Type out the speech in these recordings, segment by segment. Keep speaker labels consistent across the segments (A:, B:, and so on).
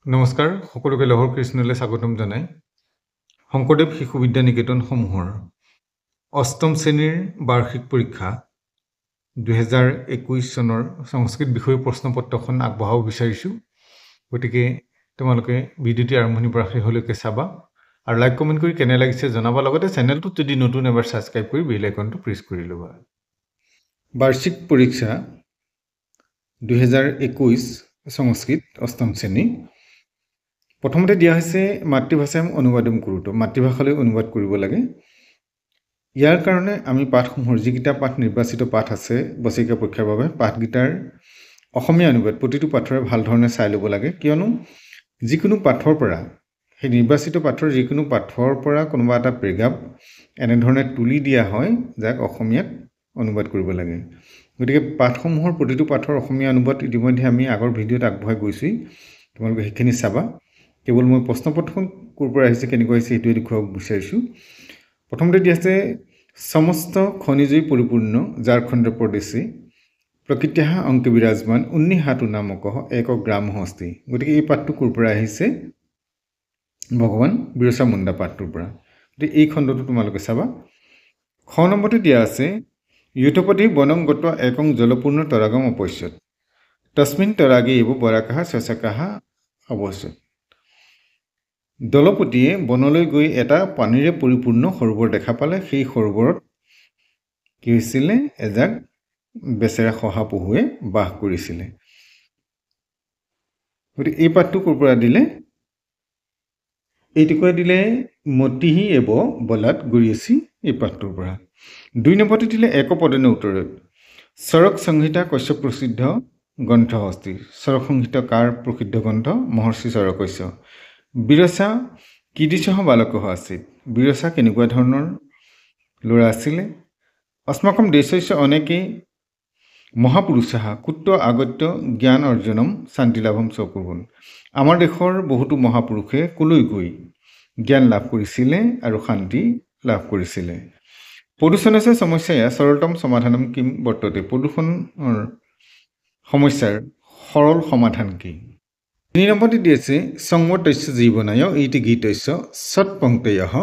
A: নমস্কাৰ সকলোকে লহৰ কৃষ্ণলৈ স্বাগতম জনাই শংকৰদেৱ শিশু বিদ্যা নিকেতনসমূহৰ অষ্টম শ্ৰেণীৰ বাৰ্ষিক পৰীক্ষা 2021 চনৰ সংস্কৃত বিষয় প্ৰশ্নপত্ৰখন আগবঢ়াব বিচাৰিছোঁ। গতিকে তোমালোকে ভিডিঅ'টি আৰম্ভণিৰ পৰা শেষলৈকে চাবা আৰু লাইক কমেণ্ট কৰি কেনে লাগিছে জনাবা, লগতে চেনেলটোত যদি নতুন এবাৰ ছাবস্ক্ৰাইব কৰি বেল আইকনটো প্ৰেছ কৰি ল'বা। বাৰ্ষিক পৰীক্ষা 2021 সংস্কৃত অষ্টম শ্ৰেণী। প্ৰথমতে দিয়া হৈছে মাতৃভাষাম অনুবাদম কৰোঁতো, মাতৃভাষালৈ অনুবাদ কৰিব লাগে। ইয়াৰ কাৰণে আমি পাঠসমূহৰ যিকেইটা পাঠ নিৰ্বাচিত পাঠ আছে বছৰেকীয়া পৰীক্ষাৰ বাবে পাঠকেইটাৰ অসমীয়া অনুবাদ প্ৰতিটো পাঠৰে ভাল ধৰণে চাই ল'ব লাগে, কিয়নো যিকোনো পাঠৰ পৰা সেই নিৰ্বাচিত পাঠৰ যিকোনো পাঠৰ পৰা কোনোবা এটা পেৰেগ্ৰাফ এনেধৰণে তুলি দিয়া হয় যাক অসমীয়াত অনুবাদ কৰিব লাগে। গতিকে পাঠসমূহৰ প্ৰতিটো পাঠৰ অসমীয়া অনুবাদ ইতিমধ্যে আমি আগৰ ভিডিঅ'ত আগবঢ়াই গৈছোঁ, তোমালোকে সেইখিনি চাবা। কেৱল মই প্ৰশ্নপত্ৰখন ক'ৰ পৰা আহিছে কেনেকৈ আহিছে সেইটোৱে দেখুৱাব বিচাৰিছোঁ। প্ৰথমতে দিয়া আছে সমস্ত খনিজই পৰিপূৰ্ণ ঝাৰখণ্ড প্ৰদেশে প্ৰকৃত্যাহ অংকে বিৰাজমান উন্নিহাতু নামক এক গ্ৰাম হস্তি। গতিকে এই পাঠটো ক'ৰ পৰা আহিছে? ভগৱান বিৰচা মুণ্ডা পাঠটোৰ পৰা। গতিকে এই খণ্ডটো তোমালোকে চাবা। খ নম্বৰতে দিয়া আছে য়ুথপতি বনংগত একং জলপূৰ্ণ তৰাগম অপশ্যত তস্মিন তৰাগে এব বৰাকাহা শশাকাহা অৱশ্যত। দলপতিয়ে বনলৈ গৈ এটা পানীৰে পৰিপূৰ্ণ সৰোবৰ দেখা পালে। সেই সৰোবৰত কি হৈছিলে? এজাক বেচেৰা শহাপহুৱে বাস কৰিছিলে। গতিকে এই পাঠটো ক'ৰ পৰা দিলে? এইটুকুৰা দিলে মতিহি এব বলাত গৰিয়েছি এই পাঠটোৰ পৰা। 2 নম্বৰতে দিলে একপদেন উত্তৰত চৰক সংহিতা কশ্যপ প্ৰসিদ্ধ গ্ৰন্থ হস্তি। চৰক সংহিতা কাৰ প্ৰসিদ্ধ গ্ৰন্থ? মহৰ্ষি চৰকস্য। বিৰচা কীদৃশঃ বালকঃ আছিল। বিৰচা কেনেকুৱা ধৰণৰ ল'ৰা আছিলে? अस्माकं देशस्य अनेके মহাপুৰুষাः কুত্ৰ আগত্য জ্ঞান অৰ্জনম শান্তিলাভম স্বকুৰ্বন। আমাৰ দেশৰ বহুতো মহাপুৰুষে কলৈ গৈ জ্ঞান লাভ কৰিছিলে আৰু শান্তি লাভ কৰিছিলে। প্ৰদূষণস্য সমস্যায়া সৰলতম সমাধানম কিম বৰ্ততে। প্ৰদূষণৰ সমস্যাৰ সৰল সমাধান কি? 3 নম্বৰতে দি আছে সংৱৰ্তস্য জীৱনায় ইতি গীতস্য সৎপংক্তয়ঃ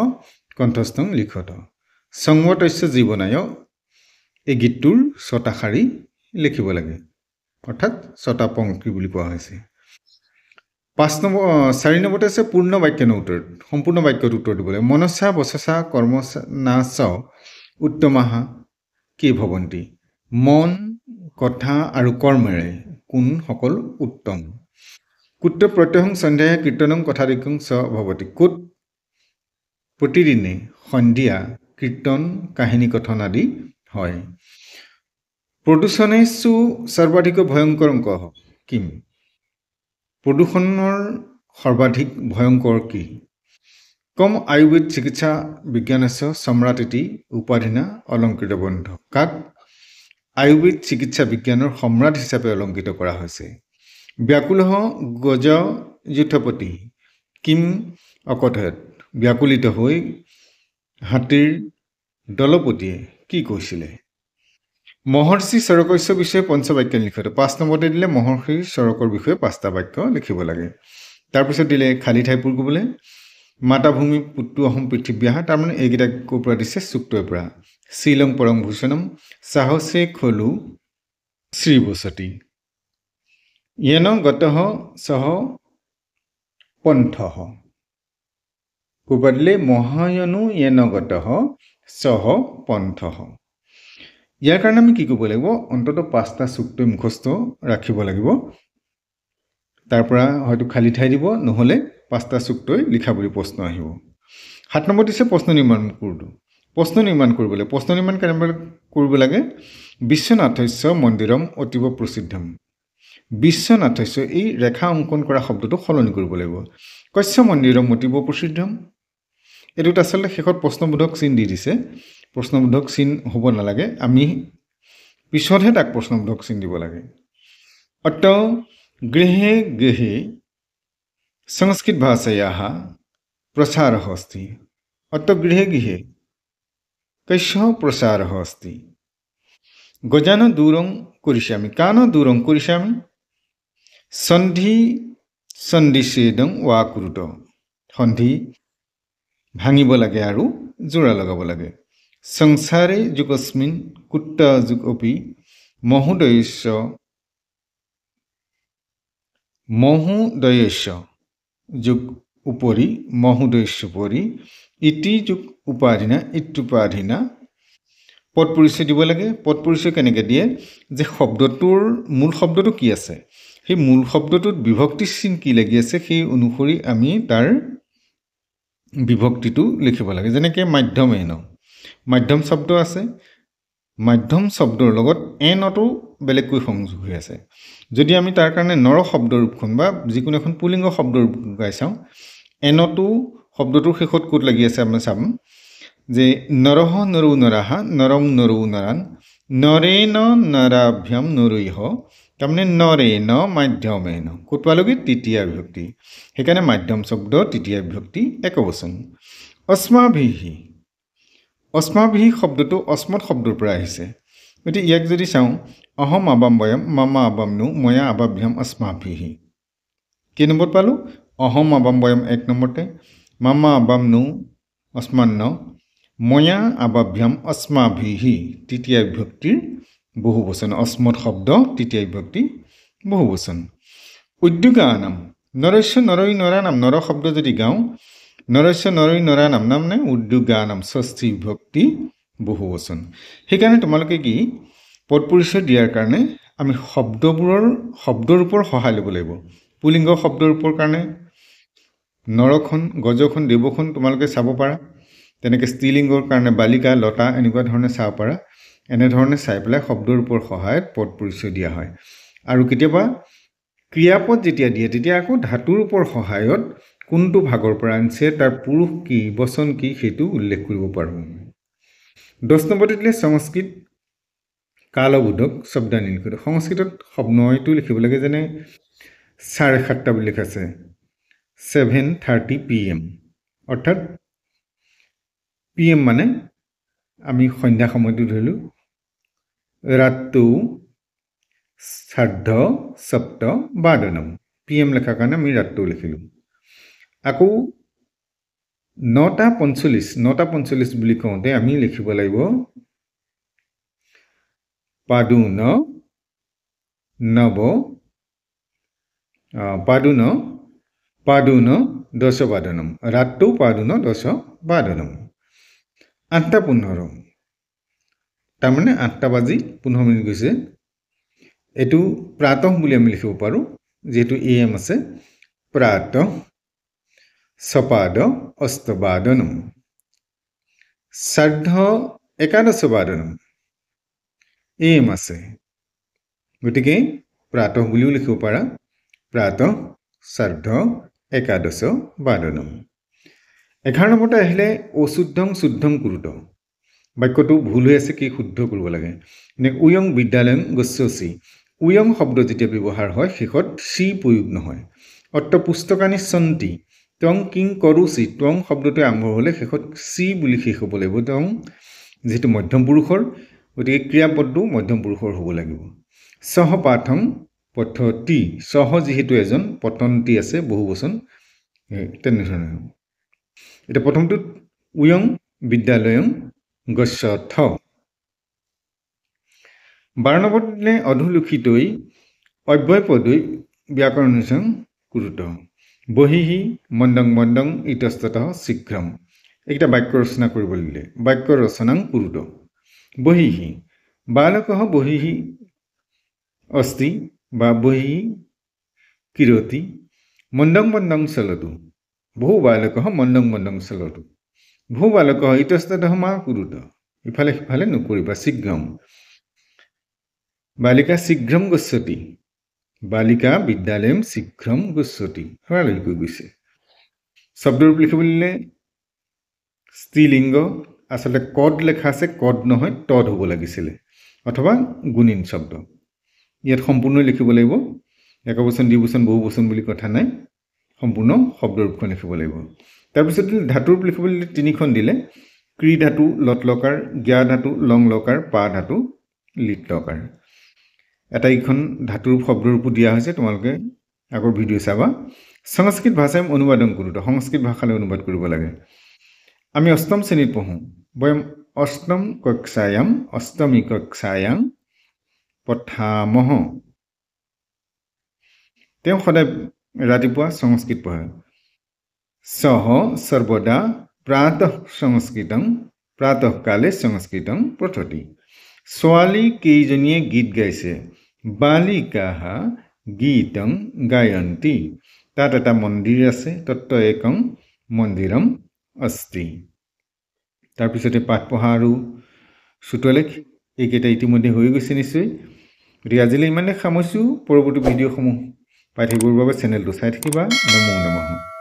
A: কণ্ঠস্থং লিখত। সংৱৰ্তস্য জীৱনায় এই গীতটোৰ 6টা শাৰী লিখিব লাগে, অৰ্থাৎ 6টা পংক্তি বুলি কোৱা হৈছে। 4 নম্বৰতে আছে পূৰ্ণ বাক্যানৰ উত্তৰ, সম্পূৰ্ণ বাক্যত উত্তৰ দিব লাগে। মনসা বচসা কৰ্মনাচ উত্তমাহা কি ভৱন্তি। মন, কথা আৰু কৰ্মেৰে কোনসকল উত্তম। কুত্ৰ প্ৰত্যহং সন্ধ্যায় কীৰ্তনং কথাদিকং চ ভৱতি। ক'ত প্ৰতিদিনে সন্ধিয়া কীৰ্তন কাহিনী কথন আদি হয়। প্ৰদূষণেষু সৰ্বাধিক ভয়ংকৰং কঃ কিম। প্ৰদূষণৰ সৰ্বাধিক ভয়ংকৰ কি? কম আয়ুৰ্বেদ চিকিৎসা বিজ্ঞানস্য সম্ৰাট ইতি উপাধিনা অলংকৃত বন্ধ। কাক আয়ুৰ্বেদ চিকিৎসা বিজ্ঞানৰ সম্ৰাট হিচাপে অলংকৃত কৰা হৈছে। ব্যাকুলঃ গজ যুথপতি কিম অকথয়ত। ব্যাকুলিত হৈ হাতীৰ দলপতিয়ে কি কৈছিলে? মহৰ্ষি চৰকস্য বিষয়ে পঞ্চবাক্য লিখত। 5 নম্বৰতে দিলে মহৰ্ষি চৰকৰ বিষয়ে 5টা বাক্য লিখিব লাগে। তাৰপিছত দিলে খালী ঠাই পূৰ কৰিবলৈ মাতাভূমি পুত্তু অহম পৃথিৱ্যাহ। তাৰমানে এইকেইটা ক'ৰ পৰা দিছে? চুক্তৰ পৰা। শ্ৰীলং পৰম ভূষণম সাহসে খলু শ্ৰীবসতি য়েন গতঃ সহ পন্থঃ। ক'ৰ পৰা দিলে? মহায়নো য়েন গতঃ সহ পন্থঃ। ইয়াৰ কাৰণে আমি কি কৰিব লাগিব? অন্ততঃ 5টা চুক্তই মুখস্থ ৰাখিব লাগিব। তাৰ পৰা হয়তো খালী ঠাই দিব, নহ'লে 5টা চুক্তই লিখা বুলি প্ৰশ্ন আহিব। 7 নম্বৰ দিছে প্ৰশ্ন নিৰ্মাণ কৰোঁতো। প্ৰশ্ন নিৰ্মাণ কৰিব লাগে। প্ৰশ্ন নিৰ্মাণ কেনেকৈ কৰিব লাগে? বিশ্বনাথস্য মন্দিৰম অতীৱ প্ৰসিদ্ধম। বিশ্বনাথস্য এই ৰেখা অংকন কৰা শব্দটো সলনি কৰিব লাগিব। কস্য মন্দিৰম অতীৱ প্ৰসিদ্ধম। এইটোত আচলতে শেষত প্ৰশ্নবোধক চিন দি দিছে। প্ৰশ্নবোধক চিন হ'ব নালাগে, আমি পিছতহে তাক প্ৰশ্নবোধক চিন দিব লাগে। অত গৃহে গৃহে সংস্কৃত ভাষায়াः প্ৰচাৰः अस्ति। অত গৃহে গৃহে কস্য প্ৰচাৰः अस्ति। গজান দূৰং কৰিষ্যামি। কান দূৰং কৰিষ্যামি। সন্ধি সন্ধিছেদং ৱা কুৰুত সন্ধি ভাঙিব লাগে আৰু জোৰা লগাব লাগে সংসাৰে যুগস্মিন কুত্ত যুগ অপি মহোদয়স্য যুগ উপৰি মহোদয়স্যোপৰি ইতি যুগ উপাধিনা ইত্যুপাধিনা পদ পৰিচয় দিব লাগে পদ পৰিচয় কেনেকৈ দিয়ে যে শব্দটোৰ মূল শব্দটো কি আছে সেই মূল শব্দটোত বিভক্তি চিন কি লাগি আছে সেই অনুসৰি আমি তাৰ বিভক্তিটো লিখিব লাগে যেনেকৈ মাধ্যমেন মাধ্যম শব্দ আছে মাধ্যম শব্দৰ লগত এনটো বেলেগকৈ সংযোগ হৈ আছে যদি আমি তাৰ কাৰণে নৰ শব্দৰ ৰূপখন বা যিকোনো এখন পুলিংগ শব্দৰ ৰূপ গাই চাওঁ এনটো শব্দটোৰ শেষত ক'ত লাগি আছে আমি চাম যে নৰহ নৰৌ নৰাহা নৰং নৰৌ নৰান নৰেন নৰাভ্যাম নৰৈহ তাৰমানে নৰেন মাধ্যমেন ক'ত পালোগৈ তৃতীয়া বিভক্তি সেইকাৰণে মাধ্যম শব্দ তৃতীয়া বিভক্তি একবচন অস্মাভিহি অস্মাভিহি শব্দটো অস্মৎ শব্দৰ পৰা আহিছে গতিকে ইয়াক যদি চাওঁ অহম আবাম বয়ম মামা আবাম নো ময়া আবাভ্যাম অস্মাভিহি কেই নম্বৰত পালোঁ অহম আবাম বয়ম এক নম্বৰতে মামা আবাম নো অস্মান্ন ময়া আবাভ্যাম অস্মাভিহি তৃতীয় বিভক্তিৰ বহুবচন অস্মৎ শব্দ তৃতীয় বিভক্তি বহুবচন উদ্যোগানাম নৰস্য নৰৈ নৰানাম নৰ শব্দ যদি গাওঁ নৰস্য নৰৈ নৰানাম নামনে উদ্যোগানাম ষষ্ঠী বিভক্তি বহুবচন সেইকাৰণে তোমালোকে কি পদ পৰিচয় দিয়াৰ কাৰণে আমি শব্দৰ ওপৰত সহায় ল'ব লাগিব পুলিংগ শব্দৰ ওপৰৰ কাৰণে নৰখন গজখন দেৱখন তোমালোকে চাব পাৰা তেনেকৈ স্ত্ৰীলিংগৰ কাৰণে বালিকা লতা এনেকুৱা ধৰণে চাব পাৰা এনেধৰণে চাই পেলাই শব্দৰ ওপৰত সহায়ত পদ পৰিচয় দিয়া হয় আৰু কেতিয়াবা ক্ৰিয়াপদ যেতিয়া দিয়ে তেতিয়া আকৌ ধাতুৰ ওপৰত সহায়ত কোনটো ভাগৰ পৰা আনিছে তাৰ পুৰুষ কি বচন কি সেইটো উল্লেখ কৰিব পাৰোঁ 10 নম্বৰতে দিলে সংস্কৃত কালবোধক শব্দানিৰ্ণয় সংস্কৃতত শব্দটো লিখিব লাগে যেনে 7:30 বুলি লিখা আছে 7:30 PM অৰ্থাৎ PM মানে আমি সন্ধ্যা সময়টো ধৰিলোঁ ৰাতটো সাৰ্ধ সপ্ত বাদনম PM লেখাৰ কাৰণে আমি ৰাতটো লিখিলোঁ আকৌ 9:45 বুলি কওঁতে আমি লিখিব লাগিব পাদুন দশ বাদনম ৰাতটো পাদুন দশ বাদনম 8:15 তাৰমানে 8:15 গৈছে এইটো প্ৰাতঃ বুলি আমি লিখিব পাৰোঁ যেহেতু AM আছে প্ৰাতঃ সপাদ অস্তবাদনম সাৰ্ধ একাদশ বাদনম AM আছে গতিকে প্ৰাতঃ বুলিও লিখিব পাৰা প্ৰাতঃ সাৰ্ধ একাদশ বাদনম 11 নম্বৰতে আহিলে অশুদ্ধং শুদ্ধং কুৰুত বাক্যটো ভুল হৈ আছে কি শুদ্ধ কৰিব লাগে উয়ং বিদ্যালয়ং গচ্ছসি উয়ং শব্দ যেতিয়া ব্যৱহাৰ হয় শেষত চি প্ৰয়োগ নহয় অৰ্থাৎ পুস্তকানি সন্তি তং কিং কৰোচি তং শব্দটো আৰম্ভ হ'লে শেষত চি বুলি শেষ হ'ব লাগিব তং যেহেতু মধ্যম পুৰুষৰ গতিকে ক্ৰিয়াপদটো মধ্যম পুৰুষৰ হ'ব লাগিব সহ পাঠং পঠতি সহ যেহেতু এজন পঠন্তি আছে বহুবচন তেনেধৰণে এতিয়া প্ৰথমটোত উয়ং বিদ্যালয়ং গচ্ছথ 12 নম্বৰত দিলে অধুলিখিতৈ অব্যয়পদৈ ব্যাকৰণং কুৰুত বহিহি মন্দং ইতস্ততঃ শীঘ্ৰম এইটা বাক্য ৰচনা কৰিব দিলে বাক্য ৰচনাং কুৰুত বহিহি বালকঃ বহিহি অস্তি বা বহিহি কিৰতি মন্দং চলতু বহু বালকঃ মন্দং চলতু বহু বালকঃ ইতস্ততঃ মা কুৰুত ইফালে সিফালে নকৰিবা শীঘ্ৰম বালিকা শীঘ্ৰম গচ্ছতি বালিকা বিদ্যালয়ম শীঘ্ৰম গচ্ছতি হৰালৈকৈ গৈছে শব্দৰূপ লিখিব দিলে স্ত্ৰীলিংগ আচলতে কড লেখা আছে কড নহয় তদ হ'ব লাগিছিলে অথবা গুণিন শব্দ ইয়াত সম্পূৰ্ণ লিখিব লাগিব একবচন দ্বিবচন বহুবচন বুলি কথা নাই সম্পূৰ্ণ শব্দৰূপখন লিখিব লাগিব তাৰপিছত ধাতুৰূপ লিখিব দিলে তিনিখন দিলে ক্ৰী ধাতু লত লকাৰ জ্ঞা ধাতু লং লকাৰ পা ধাতু লিট লকাৰ আটাইখন ধাতুৰ শব্দৰূপো দিয়া হৈছে তোমালোকে আগৰ ভিডিঅ' চাবা সংস্কৃত ভাষায় অনুবাদন কুৰুত সংস্কৃত ভাষালৈ অনুবাদ কৰিব লাগে আমি অষ্টম শ্ৰেণীত পঢ়োঁ বয়ম অষ্টমী কক্ষায়াম পঠামহ তেওঁ সদায় ৰাতিপুৱা সংস্কৃত পঢ়ে সহ সৰ্বদা প্ৰাতঃকালে সংস্কৃতং পঠতি ছোৱালী কেইজনীয়ে গীত গাইছে বালিকাহ গীতং গায়ন্তি তাত এটা মন্দিৰ আছে তত্ত্ব একং মন্দিৰম অস্তি তাৰপিছতে পাঠ পঢ়া আৰু চুটলেখ এইকেইটা ইতিমধ্যে হৈ গৈছে নিশ্চয় গতিকে আজিলৈ ইমানে সামৰিছোঁ পৰৱৰ্তী ভিডিঅ'সমূহ পাই থাকিবৰ বাবে চেনেলটো চাই থাকিবা নমো নমঃ